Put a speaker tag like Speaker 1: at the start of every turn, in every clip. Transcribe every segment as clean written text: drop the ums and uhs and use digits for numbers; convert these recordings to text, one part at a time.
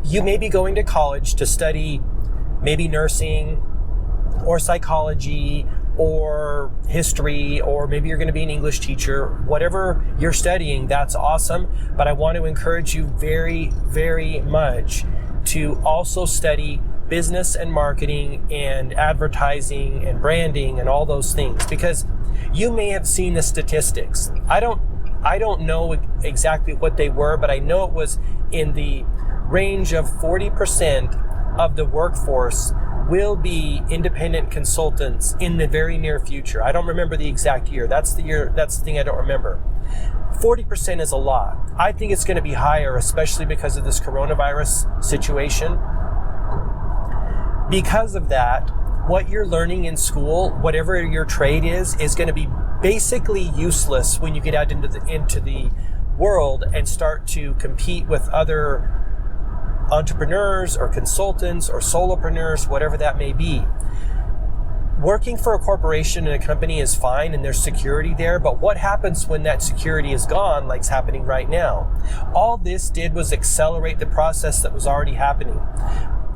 Speaker 1: you may be going to college to study maybe nursing or psychology or history, or maybe you're going to be an English teacher. Whatever you're studying, that's awesome. But I want to encourage you very, very much to also study business and marketing and advertising and branding and all those things, because you may have seen the statistics. I don't know exactly what they were, but I know it was in the range of 40% of the workforce will be independent consultants in the very near future. I don't remember the exact year. That's the thing I don't remember. 40% is a lot. I think it's going to be higher, especially because of this coronavirus situation. Because of that, what you're learning in school, whatever your trade is going to be basically useless when you get out into the world and start to compete with other entrepreneurs or consultants or solopreneurs, whatever that may be. Working for a corporation and a company is fine and there's security there, but what happens when that security is gone, like's happening right now? All this did was accelerate the process that was already happening.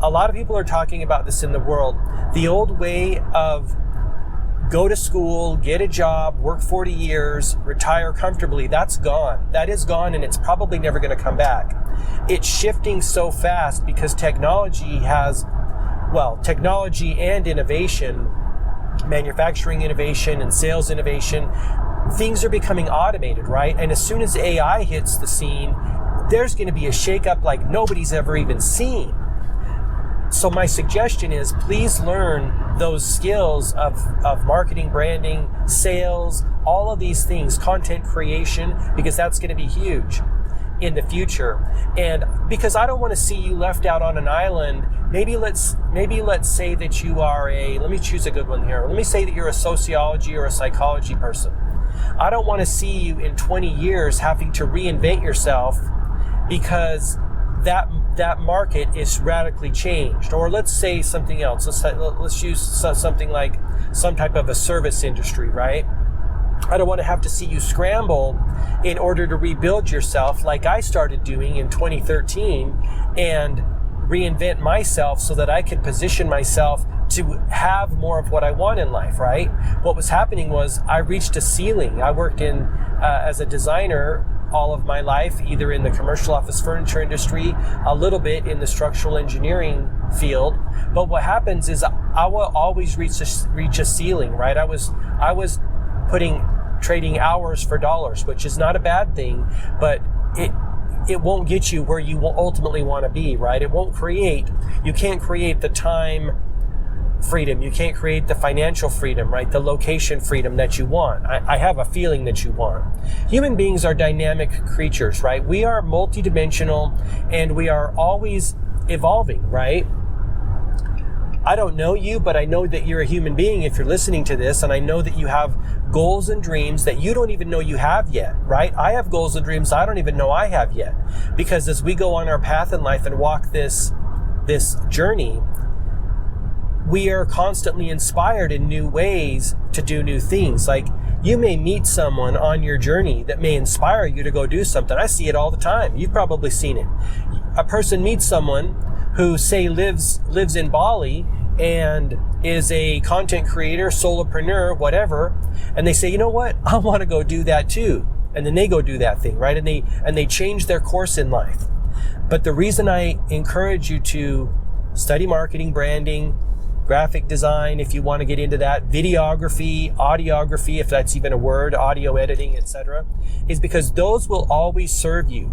Speaker 1: A lot of people are talking about this in the world. The old way of go to school, get a job, work 40 years, retire comfortably, that's gone. That is gone, and it's probably never going to come back. It's shifting so fast because technology and innovation, manufacturing innovation and sales innovation, things are becoming automated, right? And as soon as AI hits the scene, there's going to be a shakeup like nobody's ever even seen. So my suggestion is, please learn those skills of marketing, branding, sales, all of these things, content creation, because that's going to be huge in the future. And because I don't want to see you left out on an island. Maybe let's say that you are let me choose a good one here. Let me say that you're a sociology or a psychology person. I don't want to see you in 20 years having to reinvent yourself because that market is radically changed. Or let's say something else. Let's use something like some type of a service industry, right? I don't want to have to see you scramble in order to rebuild yourself like I started doing in 2013 and reinvent myself so that I could position myself to have more of what I want in life, right? What was happening was I reached a ceiling. I worked as a designer all of my life, either in the commercial office furniture industry, a little bit in the structural engineering field. But what happens is I will always reach a ceiling, right? I was trading hours for dollars, which is not a bad thing, but it won't get you where you will ultimately want to be, right? You can't create the time freedom. You can't create the financial freedom, right? The location freedom that you want. I have a feeling that you want. Human beings are dynamic creatures, right? We are multidimensional and we are always evolving, right? I don't know you, but I know that you're a human being if you're listening to this, and I know that you have goals and dreams that you don't even know you have yet, right? I have goals and dreams I don't even know I have yet, because as we go on our path in life and walk this journey, we are constantly inspired in new ways to do new things. Like, you may meet someone on your journey that may inspire you to go do something. I see it all the time. You've probably seen it. A person meets someone who, say, lives in Bali and is a content creator, solopreneur, whatever, and they say, you know what, I want to go do that too. And then they go do that thing, right? And they change their course in life. But the reason I encourage you to study marketing, branding, graphic design, if you want to get into that, videography, audiography, if that's even a word, audio editing, etc., is because those will always serve you.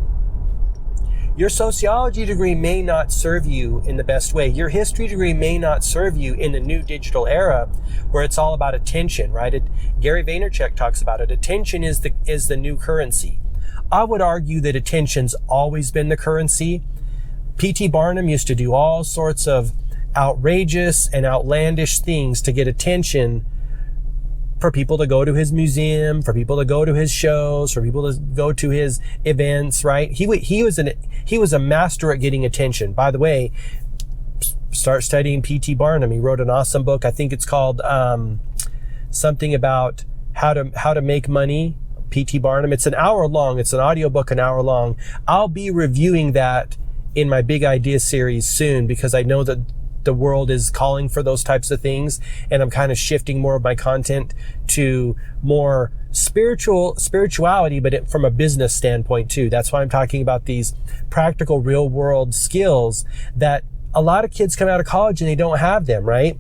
Speaker 1: Your sociology degree may not serve you in the best way. Your history degree may not serve you in the new digital era where it's all about attention, right? Gary Vaynerchuk talks about it. Attention is the new currency. I would argue that attention's always been the currency. P.T. Barnum used to do all sorts of outrageous and outlandish things to get attention, for people to go to his museum, for people to go to his shows, for people to go to his events, right? He was a master at getting attention. By the way, start studying P.T. Barnum. He wrote an awesome book. I think it's called something about how to make money. P.T. Barnum. It's an hour long. It's an audiobook, an hour long. I'll be reviewing that in my big idea series soon, because I know that the world is calling for those types of things, and I'm kind of shifting more of my content to more spirituality, but from a business standpoint too. That's why I'm talking about these practical, real world skills that a lot of kids come out of college and they don't have them, right?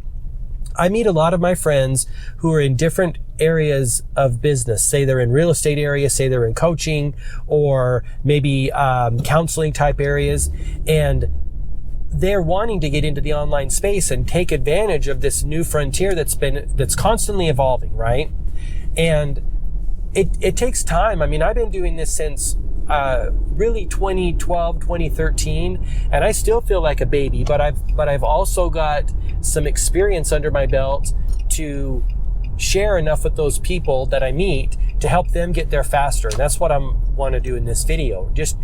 Speaker 1: I meet a lot of my friends who are in different areas of business. Say they're in real estate areas, say they're in coaching, or maybe counseling type areas, and they're wanting to get into the online space and take advantage of this new frontier that's constantly evolving, right? And it takes time. I mean, I've been doing this since really 2012, 2013, and I still feel like a baby, but I've also got some experience under my belt to share enough with those people that I meet to help them get there faster. And that's what I want to do in this video. Just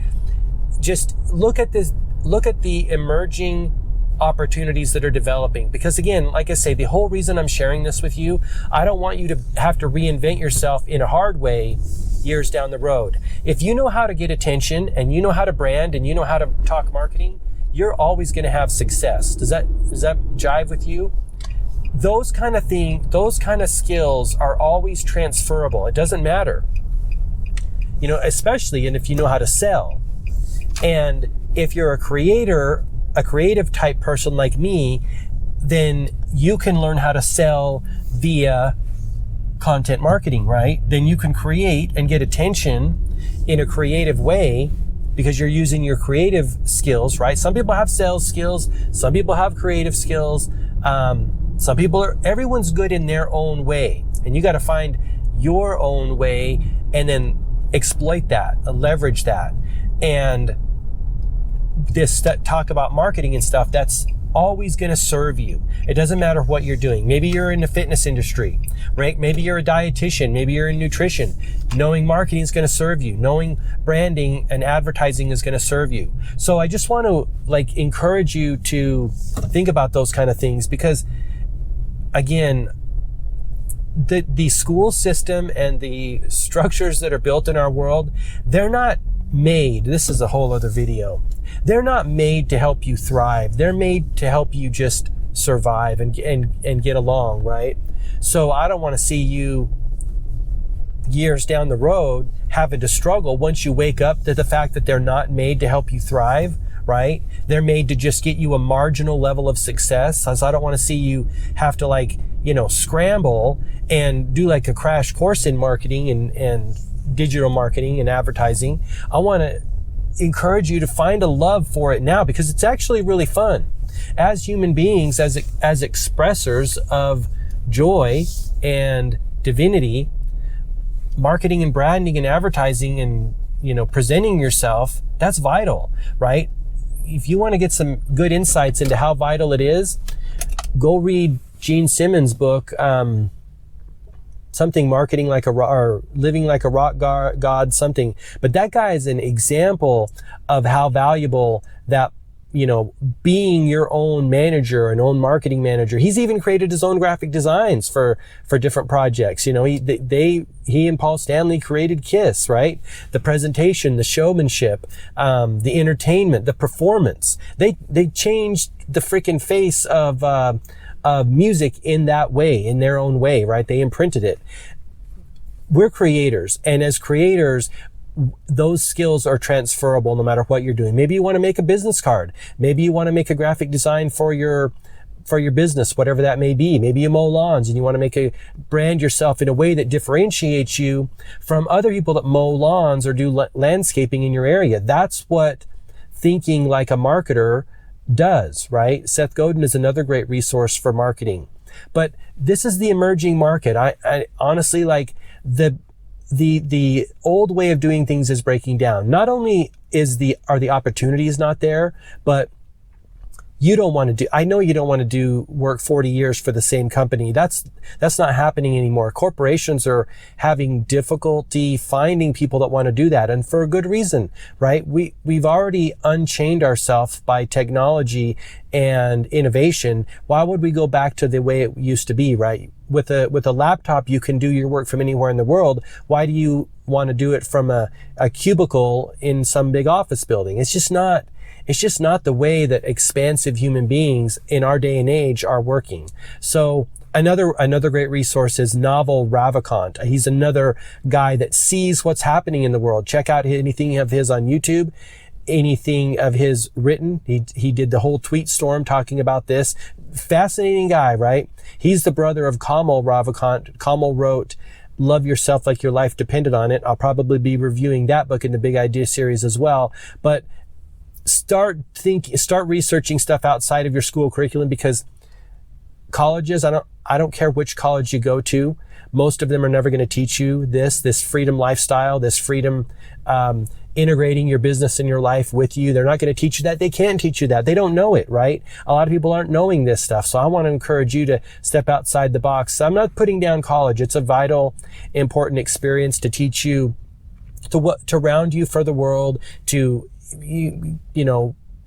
Speaker 1: look at this. Look at the emerging opportunities that are developing. Because again, like I say, the whole reason I'm sharing this with you, I don't want you to have to reinvent yourself in a hard way years down the road. If you know how to get attention, and you know how to brand, and you know how to talk marketing, you're always going to have success. Does that jive with you? Those kind of skills are always transferable. It doesn't matter. You know, especially if you know how to sell. And if you're a creative type person like me, then you can learn how to sell via content marketing, right? Then you can create and get attention in a creative way because you're using your creative skills, right? Some people have sales skills, some people have creative skills, everyone's good in their own way, and you got to find your own way and then exploit that, leverage that. And this talk about marketing and stuff, that's always going to serve you. It doesn't matter what you're doing. Maybe you're in the fitness industry, right? Maybe you're a dietitian. Maybe you're in nutrition. Knowing marketing is going to serve you. Knowing branding and advertising is going to serve you. So I just want to encourage you to think about those kind of things, because again, the school system and the structures that are built in our world, they're not made, this is a whole other video, they're not made to help you thrive. They're made to help you just survive and get along, right? So I don't want to see you years down the road having to struggle once you wake up to the fact that they're not made to help you thrive, right? They're made to just get you a marginal level of success. So I don't want to see you have to scramble and do a crash course in marketing and digital marketing and advertising. I want to encourage you to find a love for it now, because it's actually really fun. As human beings, as expressors of joy and divinity, marketing and branding and advertising and presenting yourself, that's vital, right? If you want to get some good insights into how vital it is, go read Gene Simmons' book, something marketing like or living like a rock god, something. But that guy is an example of how valuable that, being your own manager, an own marketing manager. He's even created his own graphic designs for different projects. He and Paul Stanley created KISS, right? The presentation, the showmanship, the entertainment, the performance. They changed the freaking face of music in that way, in their own way, right? They imprinted it. We're creators, and as creators, those skills are transferable no matter what you're doing. Maybe you want to make a business card. Maybe you want to make a graphic design for your business, whatever that may be. Maybe you mow lawns and you want to brand yourself in a way that differentiates you from other people that mow lawns or do landscaping in your area. That's what thinking like a marketer does, right? Seth Godin is another great resource for marketing. But this is the emerging market. I honestly, the old way of doing things is breaking down. Not only are the opportunities not there, but I know you don't want to work 40 years for the same company. That's not happening anymore. Corporations are having difficulty finding people that want to do that, and for a good reason, right? We've already unchained ourselves by technology and innovation. Why would we go back to the way it used to be, right? With a laptop, you can do your work from anywhere in the world. Why do you want to do it from a cubicle in some big office building? It's just not It's just not the way that expansive human beings in our day and age are working. So another great resource is Naval Ravikant. He's another guy that sees what's happening in the world. Check out anything of his on YouTube, anything of his written. He did the whole tweet storm talking about this. Fascinating guy, right? He's the brother of Kamal Ravikant. Kamal wrote Love Yourself Like Your Life Depended on It. I'll probably be reviewing that book in the Big Idea series as well. But start researching stuff outside of your school curriculum, because colleges, I don't care which college you go to, most of them are never going to teach you this freedom lifestyle, this freedom, integrating your business and your life with you. They're not going to teach you that. They can't teach you that. They don't know it, right? A lot of people aren't knowing this stuff. So I want to encourage you to step outside the box. I'm not putting down college. It's a vital, important experience to teach you to round you for the world, to,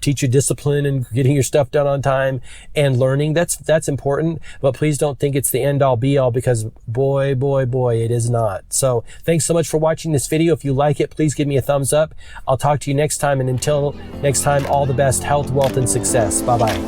Speaker 1: teach you discipline and getting your stuff done on time and learning. That's important, but please don't think it's the end all be all, because boy, it is not. So thanks so much for watching this video. If you like it, please give me a thumbs up. I'll talk to you next time. And until next time, all the best health, wealth, and success. Bye-bye.